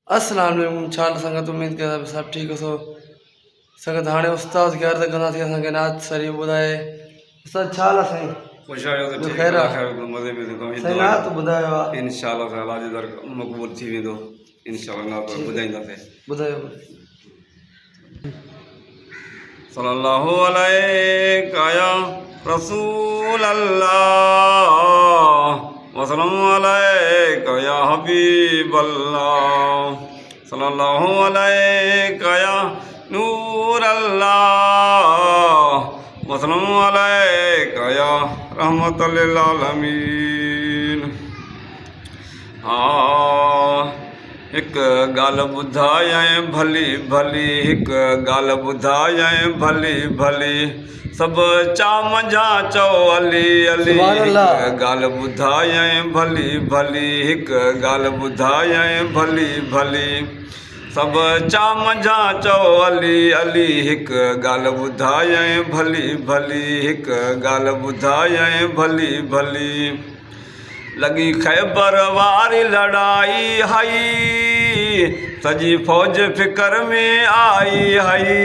अस्सलाम वालेकुम छाल संगत उम्मीद करा सब ठीक हो संगत हाणे उस्ताद के अर्ज़ कंदा थी असांखे नात सरी ॿुधाए उस्ताद छाल असां खुश आहियो त ठीक ख़ैर आहे मज़े में सही नात ॿुधायो आहे इंशाअल्लाह ताला जो दर मक़बूल थी वेंदो इंशाअल्लाह नात ॿुधाईंदासीं ॿुधायो सल्लल्लाहु अलैका या रसूल अल्लाह वसल्लम अलैका या हबीब अल्लाह सल्लल्लाहु अलैका या नूर अल्लाह वसल्लम अलैका या रहमतल लिल आलमीन। हिक ॻाल्हि ॿुधायां भली भली हिक ॻाल्हि ॿुधायां भली भली सभु चामंझा चओ अली अली हिक ॻाल्हि ॿुधायां भली भली हिक ॻाल्हि ॿुधायां भली भली सभु चामंझा चओ अली अली हिक ॻाल्हि ॿुधायां भली भली हिक ॻाल्हि ॿुधायां भली भली लगी खैबर वारी लड़ाई हई सजी फौज फिक्र में आई हई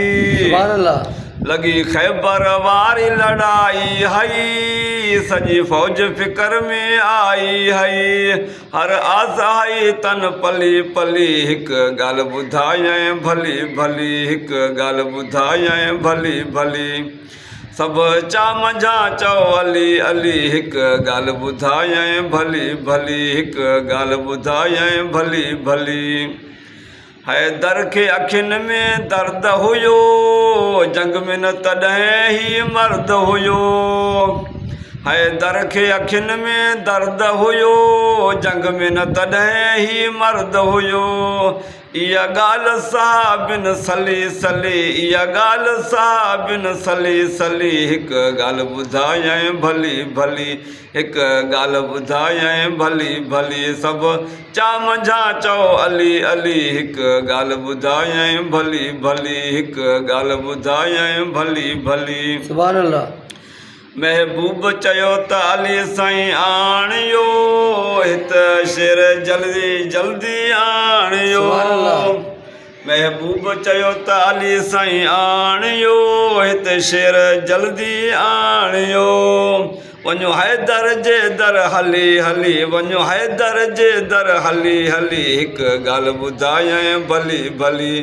लगी खैबर वारी लड़ाई हई सजी फौज फिक्र में आई हई हर आस हई तन पली पली हिक ॻाल्हि ॿुधायां भली भली हिक ॻाल्हि ॿुधायां भली भली सभु चामंझा चओ अली अली हिक ॻाल्हि ॿुधायां भली भली हिक ॻाल्हि ॿुधायां भली भली हैदर खे अखियुनि में दर्द हुयो जंग में न तॾहिं ही मर्द हुयो हैदर खे अखियुनि में दर्द हुयो जंग में न तॾहिं ही मर्द हुयो इहा ॻाल्हि साबिन सली सली इहा ॻाल्हि साबिन सली सली हिक ॻाल्हि ॿुधायां भली भली हिक ॻाल्हि ॿुधायां भली भली सभु चामंझा चओ अली अली हिक ॻाल्हि ॿुधायां भली भली हिक ॻाल्हि ॿुधायां भली भली सुभान अल्लाह। महबूब चयो त अली साईं आणियो हित शेर जल्दी जल्दी आणियो महबूब चयो त अली साईं आणियो हित शेर जल्दी आणियो वञो हैदर जे दर हली हली वञो हैदर जे दर हली हली हिक ॻाल्हि ॿुधायां भली भली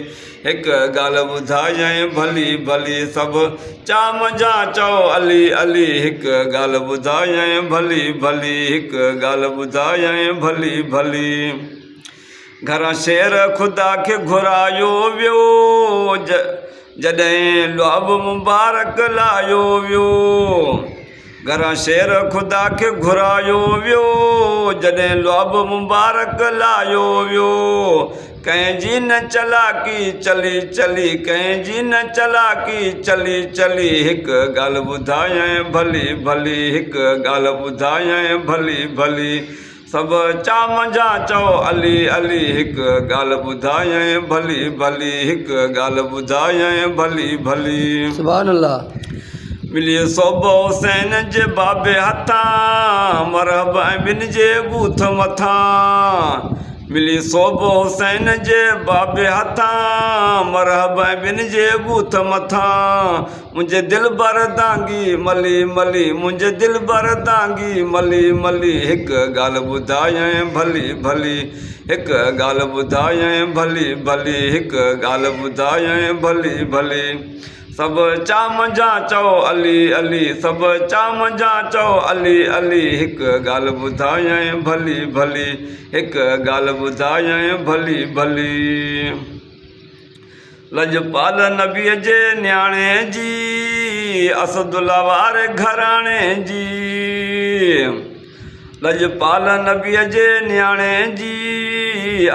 हिक ॻाल्हि ॿुधायां भली भली सभु चामंझा चओ अली अली हिक ॻाल्हि ॿुधायां भली भली हिक ॻाल्हि ॿुधायां भली भली घरां शेर ख़ुदा खे घुरायो वियो जॾहिं लुआब मुबारक लायो वियो घरां शेर ख़ुदा खे घुरायो वियो जॾहिं लुआब मुबारक लायो वियो कंहिंजी न चलाकी चली चली कंहिंजी न चलाकी चली चली हिक ॻाल्हि ॿुधायां भली भली हिक ॻाल्हि ॿुधायां भली भली सभु चामंझा चओ अली अली हिक ॻाल्हि ॿुधायां भली भली हिक ॻाल्हि ॿुधायां भली भली सुभान अल्लाह। मिली सोब हुसैन जे बाबे हथां मरहब ऐं ॿिन जे बूथ मथां मिली सोब हुसैन जे बाबे हथां मरहब ऐं ॿिन जे बूथ मथां मुंहिंजे दिल बर दांगी मली मली मुंहिंजे दिल बर दांगी मली मली हिक ॻाल्हि ॿुधायां भली भली हिक ॻाल्हि ॿुधायां भली भली हिक ॻाल्हि ॿुधायां भली भली सभु चामंझा चओ अली अली सभु चामंझा चओ अली अली हिक ॻाल्हि ॿुधायां भली भली हिक ॻाल्हि ॿुधायां भली भली लजपाल नबीअ जे न्याणे जी असदुल्ला वारे घराणे जी लजपाल नबीअ जे न्याणे जी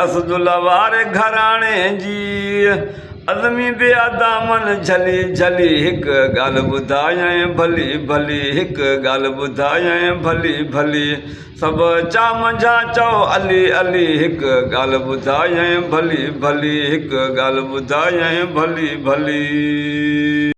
असदुल्ला वारे घराणे जी अज़मी बेअदामन झली झली हिक ॻाल्हि ॿुधायां भली भली हिक ॻाल्हि ॿुधायां भली भली सभु चामंझा चओ अली अली हिक ॻाल्हि ॿुधायां भली भली हिक ॻाल्हि ॿुधायां भली भली।